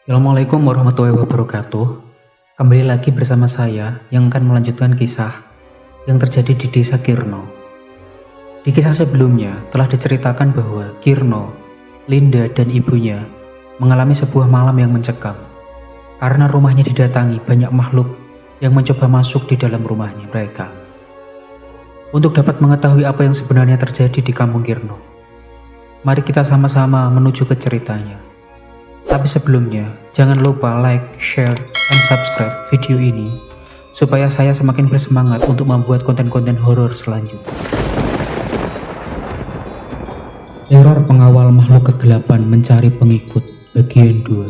Assalamualaikum warahmatullahi wabarakatuh. Kembali lagi bersama saya yang akan melanjutkan kisah yang terjadi di desa Kirno. Di kisah sebelumnya telah diceritakan bahwa Kirno, Linda dan ibunya mengalami sebuah malam yang mencekam karena rumahnya didatangi banyak makhluk yang mencoba masuk di dalam rumahnya mereka. Untuk dapat mengetahui apa yang sebenarnya terjadi di kampung Kirno, mari kita sama-sama menuju ke ceritanya. Tapi sebelumnya, jangan lupa like, share, dan subscribe video ini supaya saya semakin bersemangat untuk membuat konten-konten horor selanjutnya. Teror pengawal makhluk kegelapan mencari pengikut bagian 2.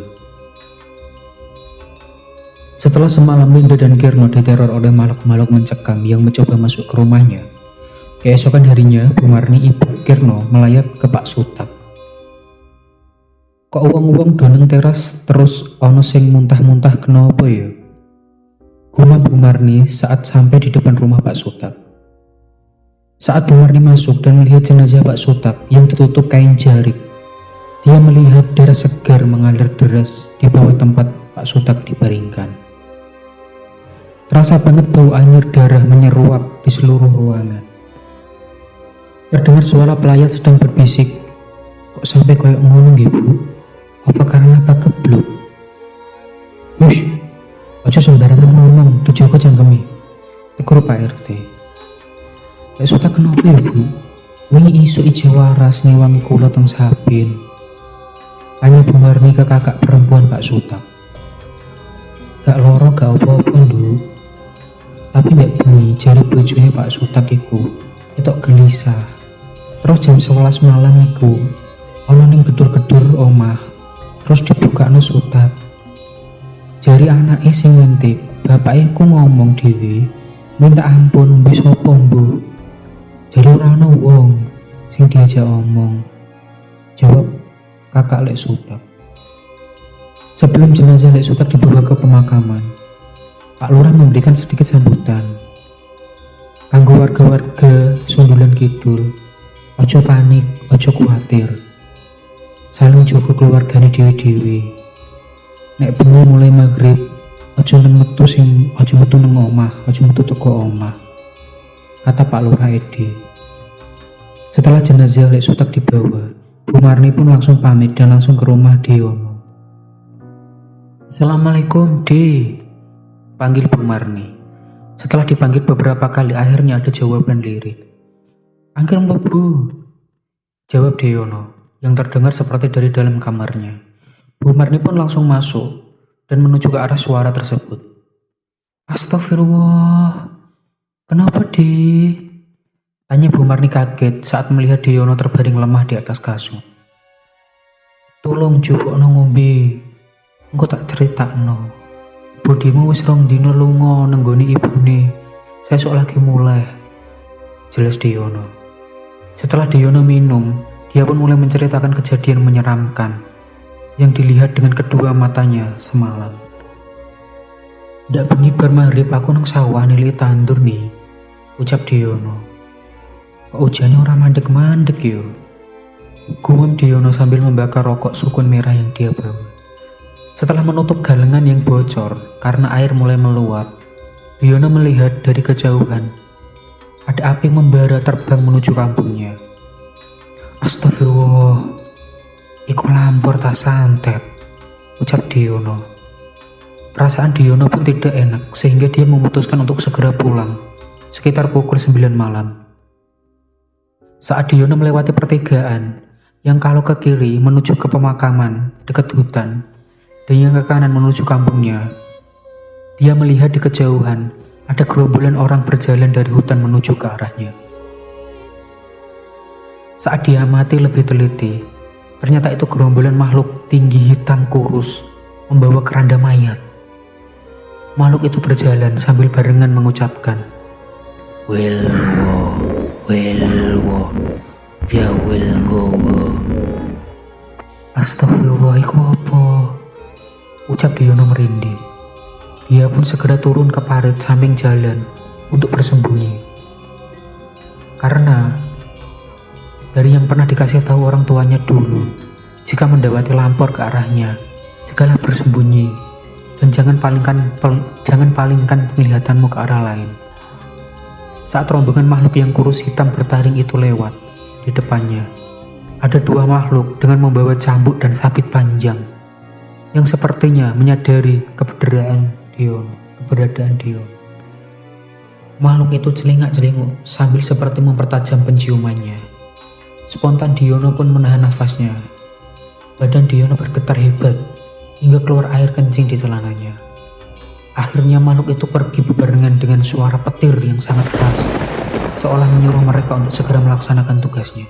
Setelah semalam Linda dan Kirno diteror oleh makhluk-makhluk mencekam yang mencoba masuk ke rumahnya, keesokan harinya Bu Marni ibu Kirno melayat ke Pak Sutak. Kok uang-uang doneng teras terus ono sing muntah-muntah kenapa ya? Gumam Bu Marni saat sampai di depan rumah Pak Sutak. Saat Bu Marni masuk dan melihat jenazah Pak Sutak yang ditutup kain jarik, dia melihat darah segar mengalir deras di bawah tempat Pak Sutak dibaringkan. Terasa banget bau anyir darah menyeruak di seluruh ruangan. Terdengar suara pelayan sedang berbisik, "Kok sampai koyok ngono nggih, Bu? Apa karena Pak kebluk?" "Hush, aja sembarangan ngomong, dijogo cangkemi," tegur Pak RT. "Lek Sutak kenapa ya, Bu? Wingi isu ije waras ngewangi kula teng Sabin," tanya Bu Marni ke kakak perempuan Pak Sutak. "Gak loro gak apa-apa, Nduk. Tapi nek bengi jari bojone Pak Sutak iku ketok gelisah. Terus jam 11 malam iku ana ning gedur-gedur omah. Terus dibukakno Sutak. Jari anake sing ngintip, bapake ku ngomong dhewe, minta ampun mbis sapa mbuh. Jari ora ana wong sing diajak omong," jawab kakak Lek Sutak. Sebelum jenazah Lek Sutak dibawa ke pemakaman, Pak Lurah memberikan sedikit sambutan. "Kanggo warga-warga Sundulan Kidul, ojo panik, ojo kuatir. Saling jaga keluargane dhewe-dhewe. Nek bengi mulai maghrib, aja metu nang omah, aja metu teko omah," kata Pak Lurah Edi. Setelah jenazah Lek Sutak dibawa, Bu Marni pun langsung pamit dan langsung ke rumah Diono. "Assalamualaikum, Di," panggil Bu Marni. Setelah dipanggil beberapa kali, akhirnya ada jawaban lirik. "Angger mlebu," jawab Diono yang terdengar seperti dari dalam kamarnya. Bu Marni pun langsung masuk dan menuju ke arah suara tersebut. "Astagfirullah, kenapa, Di?" tanya Bu Marni kaget saat melihat Diono terbaring lemah di atas kasur. "Tolong jupukno ngombe, engko tak critakno. Bodimu wis 2 dina lunga nenggoni ibune, sesuk lagi mulai," jelas Diono. Setelah Diono minum, dia pun mulai menceritakan kejadian menyeramkan yang dilihat dengan kedua matanya semalam. "Ndak bengi bar maghrib aku nang sawah nilai tandur nih," ucap Diono. "Kok ujane ora mandek-mandek yo?" gumam Diono sambil membakar rokok sukun merah yang dia bawa. Setelah menutup galengan yang bocor karena air mulai meluap, Diono melihat dari kejauhan ada api membara terbang menuju kampungnya. "Astagfirullah, iku lampor tak santet," ucap Diono. Perasaan Diono pun tidak enak sehingga dia memutuskan untuk segera pulang sekitar pukul 9 malam. Saat Diono melewati pertigaan yang kalau ke kiri menuju ke pemakaman dekat hutan dan yang ke kanan menuju kampungnya, dia melihat di kejauhan ada gerombolan orang berjalan dari hutan menuju ke arahnya. Saat dia amati lebih teliti, ternyata itu gerombolan makhluk tinggi hitam kurus membawa keranda mayat. Makhluk itu berjalan sambil barengan mengucapkan, "Wilwo, Wilwo, ya Wilgowo." "Astagfirullah, iku apa?" ucap Diono merinding. Dia pun segera turun ke parit samping jalan untuk bersembunyi. Karena dari yang pernah dikasih tahu orang tuanya dulu, jika mendapati lampor ke arahnya, Segala bersembunyi, dan jangan palingkan penglihatanmu ke arah lain. Saat rombongan makhluk yang kurus hitam bertaring itu lewat, di depannya ada dua makhluk dengan membawa cambuk dan sabit panjang yang sepertinya menyadari keberadaan Dion. Makhluk itu celingak-celinguk sambil seperti mempertajam penciumannya. Spontan Diono pun menahan nafasnya. Badan Diono bergetar hebat hingga keluar air kencing di celananya. Akhirnya makhluk itu pergi bebarengan dengan suara petir yang sangat keras, seolah menyuruh mereka untuk segera melaksanakan tugasnya.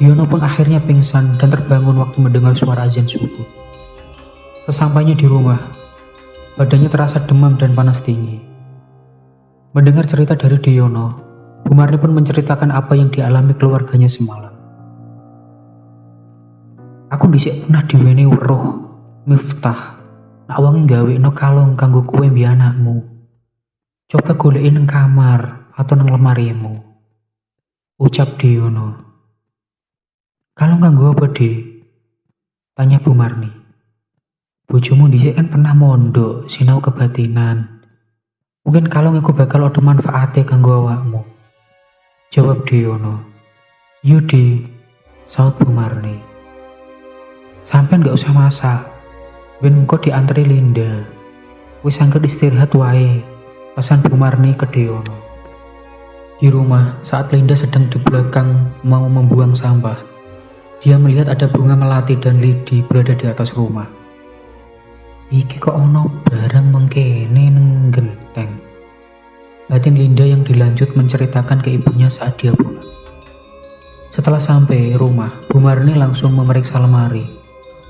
Diono pun akhirnya pingsan dan terbangun waktu mendengar suara azan subuh. Sesampainya di rumah, badannya terasa demam dan panas tinggi. Mendengar cerita dari Diono, Bu Marni pun menceritakan apa yang dialami keluarganya semalam. Aku dhisik pernah diweni weruh Miftah, nak wong nggawe kalung kanggo kowe mbiyen anakmu. Coba goleki nang kamar atau nang lemarimu, ucap Diono. Kalung kanggo apa, Dik? Tanya Bu Marni. Bojomu dhisik kan pernah mondok sinau kebatinan. Mungkin kalung iku bakal ada manfaatnya kanggo awakmu, jawab Diono. Yudi, saut Bu Marni. Sampean gak usah masak, ben engko diantri Linda. Wis angger istirahat wae, pesan Bu Marni ke Diono. Di rumah, saat Linda sedang di belakang mau membuang sampah, dia melihat ada bunga melati dan lidi berada di atas rumah. Iki kok ono barang mengkene neng genteng, batin Linda yang dilanjut menceritakan ke ibunya saat dia pulang. Setelah sampai rumah, Bu Marni langsung memeriksa lemari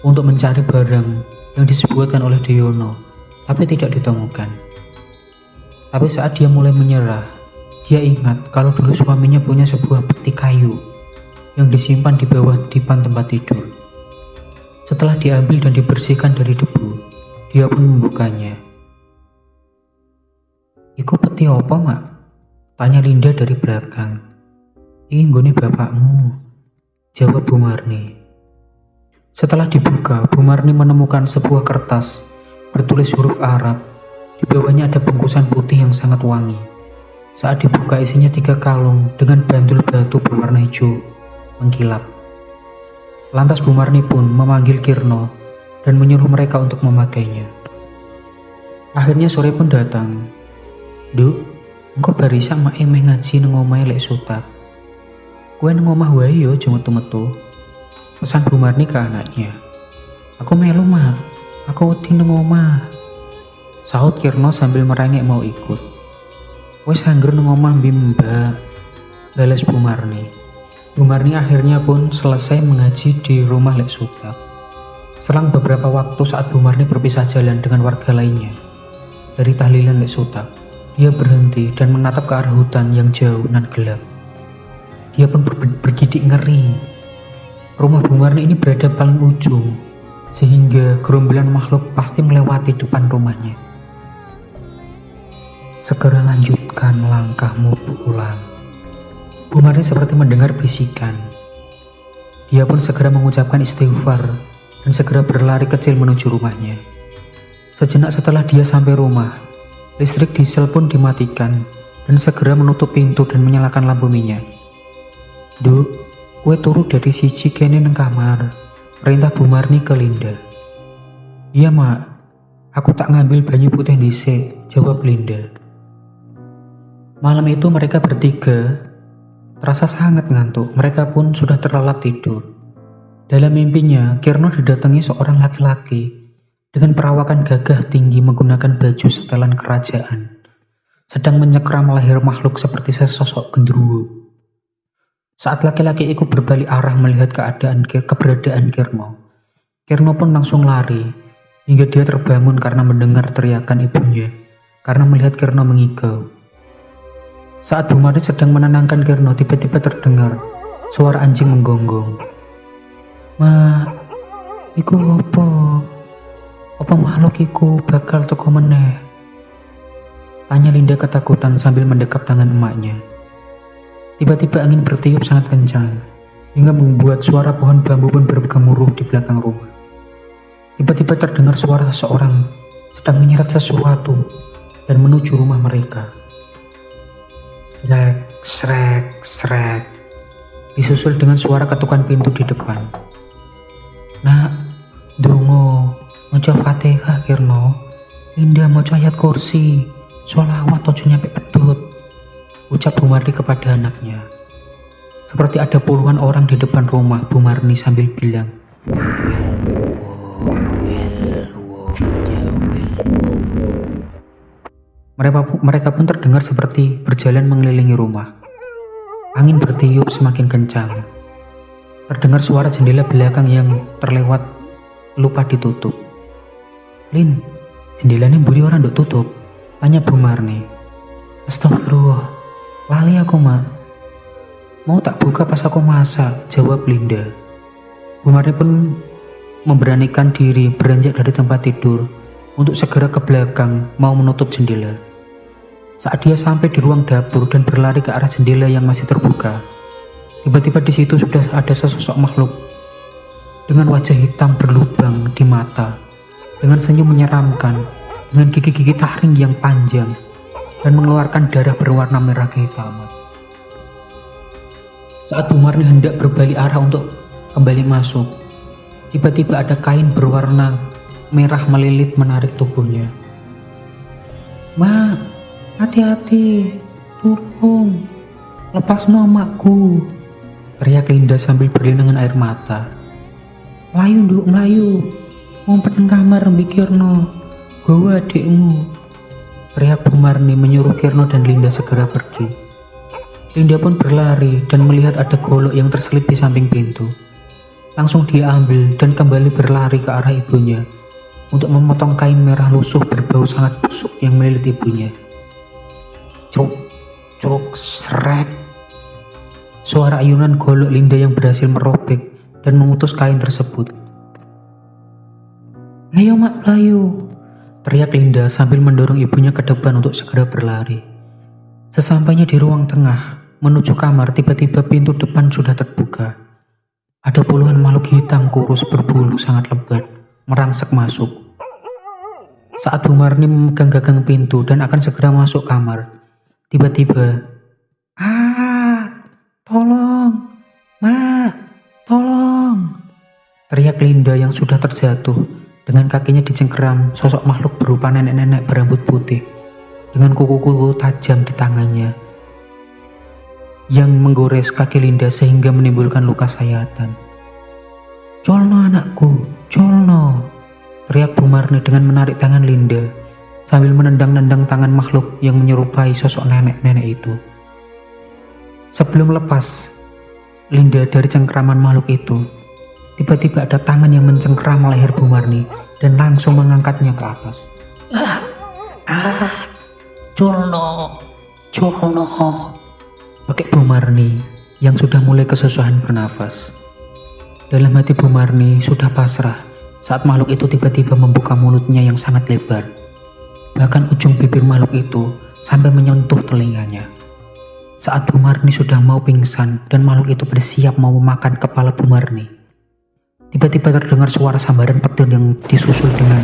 untuk mencari barang yang disebutkan oleh Diono, tapi tidak ditemukan. Tapi saat dia mulai menyerah, dia ingat kalau dulu suaminya punya sebuah peti kayu yang disimpan di bawah dipan tempat tidur. Setelah diambil dan dibersihkan dari debu, dia pun membukanya. Iku peti apa, Mak? Tanya Linda dari belakang. Iki nggone bapakmu, jawab Bu Marni. Setelah dibuka, Bu Marni menemukan sebuah kertas bertulis huruf Arab. Di bawahnya ada bungkusan putih yang sangat wangi. Saat dibuka, isinya 3 kalung dengan bandul batu berwarna hijau mengkilap. Lantas Bu Marni pun memanggil Kirno dan menyuruh mereka untuk memakainya. Akhirnya sore pun datang. Duk, engko barisa mak emeh ngaji nang omahe lek sutak. Kowe nang omah wae yo aja metu-metu, pesan Bu Marni ke anaknya. Aku melu, Mak. Aku wedi nang omah, saut Kirno sambil merengek mau ikut. Wes angger nang omah Mbak, balas Bu Marni. Bu Marni akhirnya pun selesai mengaji di rumah lek sutak. Selang beberapa waktu saat Bu Marni berpisah jalan dengan warga lainnya dari tahlilan lek sutak, dia berhenti dan menatap ke arah hutan yang jauh dan gelap. Dia pun bergidik ngeri. Rumah Bu Marni ini berada paling ujung, sehingga gerombolan makhluk pasti melewati depan rumahnya. Segera lanjutkan langkahmu pulang. Bu Marni seperti mendengar bisikan. Dia pun segera mengucapkan istighfar dan segera berlari kecil menuju rumahnya. Sejenak setelah dia sampai rumah, listrik diesel pun dimatikan dan segera menutup pintu dan menyalakan lampu minyak. Duk, kue turu dari sisi kene nang kamar, perintah Bu Marni ke Linda. Iya, Mak, aku tak ngambil banyu putih dhisik, jawab Linda. Malam itu mereka bertiga terasa sangat ngantuk. Mereka pun sudah terlelap tidur. Dalam mimpinya, Kirno didatangi seorang laki-laki dengan perawakan gagah tinggi menggunakan baju setelan kerajaan, sedang menyekram leher makhluk seperti sesosok genderuwo. Saat laki-laki itu berbalik arah melihat keberadaan Kirno, Kirno pun langsung lari hingga dia terbangun karena mendengar teriakan ibunya karena melihat Kirno mengigau. Saat Bu Marni sedang menenangkan Kirno, tiba-tiba terdengar suara anjing menggonggong. Ma, iku apa? Apa makhluk iku bakal teko meneh? Tanya Linda ketakutan sambil mendekap tangan emaknya. Tiba-tiba angin bertiup sangat kencang, hingga membuat suara pohon bambu pun bergemuruh di belakang rumah. Tiba-tiba terdengar suara seseorang sedang menyeret sesuatu dan menuju rumah mereka. Srek, srek, srek, disusul dengan suara ketukan pintu di depan. Nak, ndonga, maca Fatihah kirno, Linda maca ayat kursi, sholawat ojo nyampe pedot, ucap Bu Marni kepada anaknya. Seperti ada puluhan orang di depan rumah Bu Marni sambil bilang, Mereka pun terdengar seperti berjalan mengelilingi rumah. Angin bertiup semakin kencang. Terdengar suara jendela belakang yang terlewat lupa ditutup. Lin, jendelanya buri orang ndok tutup, tanya Bu Marni. Astagfirullah, lali aku mak. Mau tak buka pas aku masak, jawab Linda. Bu Marni pun memberanikan diri beranjak dari tempat tidur untuk segera ke belakang mau menutup jendela. Saat dia sampai di ruang dapur dan berlari ke arah jendela yang masih terbuka, tiba-tiba di situ sudah ada sesosok makhluk dengan wajah hitam berlubang di mata, dengan senyum menyeramkan, dengan gigi-gigi taring yang panjang dan mengeluarkan darah berwarna merah kehitaman. Saat Bu Marni hendak berbalik arah untuk kembali masuk, tiba-tiba ada kain berwarna merah melilit menarik tubuhnya. Mak, hati-hati, tolong, lepas makku, teriak Linda sambil berlinangan air mata. Melayu nduk, melayu, ngumpet nang kamar mikirno, gawa adikmu, teriak Bu Marni menyuruh Kirno dan Linda segera pergi. Linda pun berlari dan melihat ada golok yang terselip di samping pintu. Langsung dia ambil dan kembali berlari ke arah ibunya untuk memotong kain merah lusuh berbau sangat busuk yang melilit ibunya. Cruk, cruk, srek. Suara ayunan golok Linda yang berhasil merobek dan memutus kain tersebut. Ayo mak, ayo, teriak Linda sambil mendorong ibunya ke depan untuk segera berlari. Sesampainya di ruang tengah menuju kamar, tiba-tiba pintu depan sudah terbuka. Ada puluhan makhluk hitam kurus berbulu sangat lebat merangsek masuk. Saat Bu Marni memegang gagang pintu dan akan segera masuk kamar, tiba-tiba, tolong, mak, tolong, teriak Linda yang sudah terjatuh dengan kakinya dicengkeram sosok makhluk berupa nenek-nenek berambut putih dengan kuku-kuku tajam di tangannya yang menggores kaki Linda sehingga menimbulkan luka sayatan. Colno anakku, colno, teriak Bu Marni dengan menarik tangan Linda sambil menendang-nendang tangan makhluk yang menyerupai sosok nenek-nenek itu. Sebelum lepas Linda dari cengkeraman makhluk itu, tiba-tiba ada tangan yang mencengkeram leher Bu Marni dan langsung mengangkatnya ke atas. Colno, colno, pakai Bu Marni yang sudah mulai kesusahan bernafas. Dalam hati Bu Marni sudah pasrah saat makhluk itu tiba-tiba membuka mulutnya yang sangat lebar. Bahkan ujung bibir makhluk itu sampai menyentuh telinganya. Saat Bu Marni sudah mau pingsan dan makhluk itu bersiap mau memakan kepala Bu Marni, tiba-tiba terdengar suara sambaran petir yang disusul dengan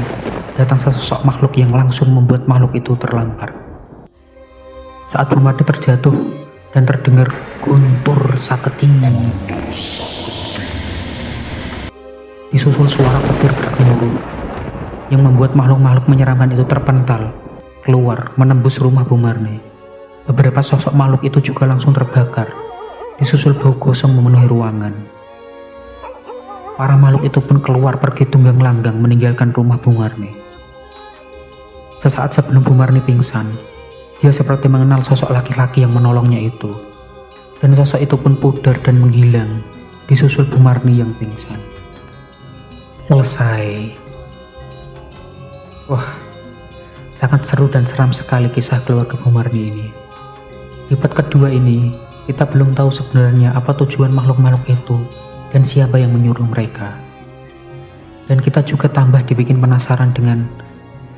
datang sesosok makhluk yang langsung membuat makhluk itu terlampar. Saat Bu Marni terjatuh dan terdengar guntur saketi, disusul suara petir bergemuruh yang membuat makhluk-makhluk menyeramkan itu terpental keluar menembus rumah Bu Marni. Beberapa sosok makhluk itu juga langsung terbakar, disusul bau gosong memenuhi ruangan. Para makhluk itu pun keluar pergi tunggang langgang meninggalkan rumah Bu Marni. Sesaat sebelum Bu Marni pingsan, dia seperti mengenal sosok laki-laki yang menolongnya itu, dan sosok itu pun pudar dan menghilang, disusul Bu Marni yang pingsan. Selesai. Wah, sangat seru dan seram sekali kisah keluarga Bu Marni ini. Di part kedua ini, kita belum tahu sebenarnya apa tujuan makhluk-makhluk itu dan siapa yang menyuruh mereka. Dan kita juga tambah dibikin penasaran dengan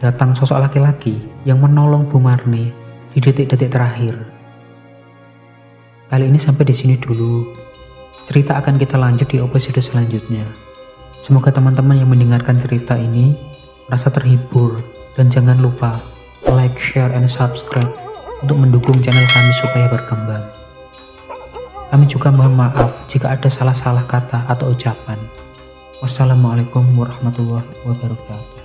datang sosok laki-laki yang menolong Bu Marni di detik-detik terakhir. Kali ini sampai di sini dulu. Cerita akan kita lanjut di episode selanjutnya. Semoga teman-teman yang mendengarkan cerita ini merasa terhibur, dan jangan lupa like, share, and subscribe untuk mendukung channel kami supaya berkembang. Kami juga mohon maaf jika ada salah-salah kata atau ucapan. Wassalamualaikum warahmatullahi wabarakatuh.